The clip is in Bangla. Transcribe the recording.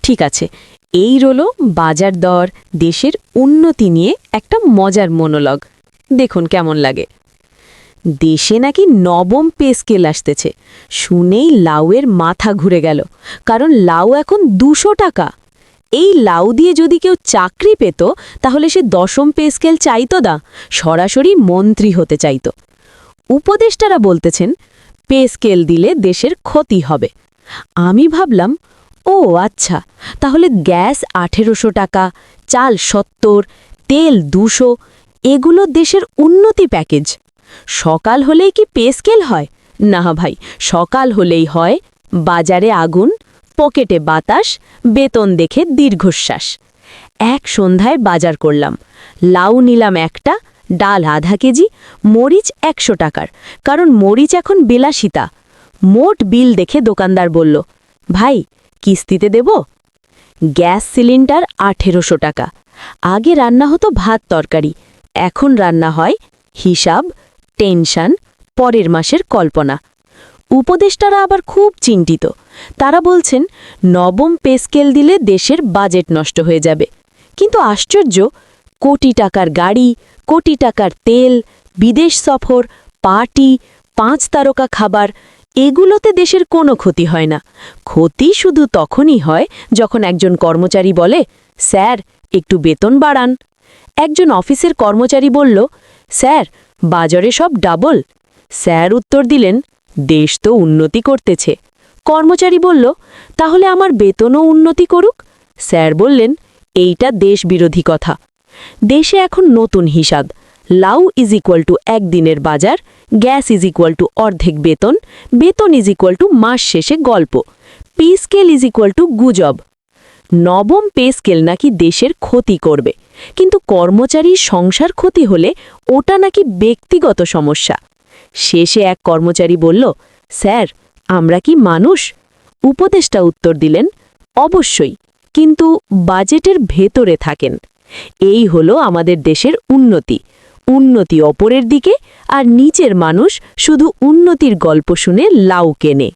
ঠিক আছে, এই রইলো বাজার দর দেশের উন্নতি নিয়ে একটা মজার মনোলগ। দেখুন কেমন লাগে। দেশে নাকি নবম পে স্কেল আসতেছে, শুনেই লাউয়ের মাথা ঘুরে গেল। কারণ লাউ এখন 200 টাকা। এই লাউ দিয়ে যদি কেউ চাকরি পেত, তাহলে সে দশম পে স্কেল চাইতো না, সরাসরি মন্ত্রী হতে চাইতো। উপদেষ্টারা বলতেছেন পে স্কেল দিলে দেশের ক্ষতি হবে। আমি ভাবলাম, ও আচ্ছা, তাহলে গ্যাস 1800 টাকা, চাল 70, তেল 200, এগুলো দেশের উন্নতি প্যাকেজ। সকাল হলেই কি পে স্কেল হয়? না ভাই, সকাল হলেই হয় বাজারে আগুন, পকেটে বাতাস, বেতন দেখে দীর্ঘশ্বাস। এক সন্ধ্যায় বাজার করলাম, লাউ নিলাম একটা, ডাল আধা কেজি, মরিচ 100 টাকার, কারণ মরিচ এখন বিলাসিতা। মোট বিল দেখে দোকানদার বলল, ভাই কিস্তিতে দেব? গ্যাস সিলিন্ডার 1800 টাকা। আগে রান্না হতো ভাত তরকারি, এখন রান্না হয় হিসাব, টেনশন, পরের মাসের কল্পনা। উপদেষ্টারা আবার খুব চিন্তিত। তারা বলছেন নবম পে স্কেল দিলে দেশের বাজেট নষ্ট হয়ে যাবে। কিন্তু আশ্চর্য, কোটি টাকার গাড়ি, কোটি টাকার তেল, বিদেশ সফর, পার্টি, 5 তারকা খাবার, এগুলোতে দেশের কোনো ক্ষতি হয় না। ক্ষতি শুধু তখনই হয় যখন একজন কর্মচারী বলে, স্যার একটু বেতন বাড়ান। একজন অফিসের কর্মচারী বলল, স্যার বাজারে সব ডাবল। স্যার উত্তর দিলেন, দেশ তো উন্নতি করতেছে। কর্মচারী বলল, তাহলে আমার বেতনও উন্নতি করুক। স্যার বললেন, এইটা দেশবিরোধী কথা। দেশে এখন নতুন হিসাব। লাউ ইজ ইকুয়াল টু একদিনের বাজার, গ্যাস ইজ ইকুয়াল টু অর্ধেক বেতন, বেতন ইজ ইকুয়াল টু মাস শেষে গল্প, pay scale is equal to গুজব। নবম পে স্কেল নাকি দেশের ক্ষতি করবে, কিন্তু কর্মচারীর সংসার ক্ষতি হলে ওটা নাকি ব্যক্তিগত সমস্যা। শেষে এক কর্মচারী বলল, স্যার আমরা কি মানুষ? উপদেষ্টা উত্তর দিলেন, অবশ্যই, কিন্তু বাজেটের ভেতরে থাকেন। এই হলো আমাদের দেশের উন্নতি। উন্নতি অপরের দিকে, আর নিচের মানুষ শুধু উন্নতির গল্প শুনে লাউ কেনে।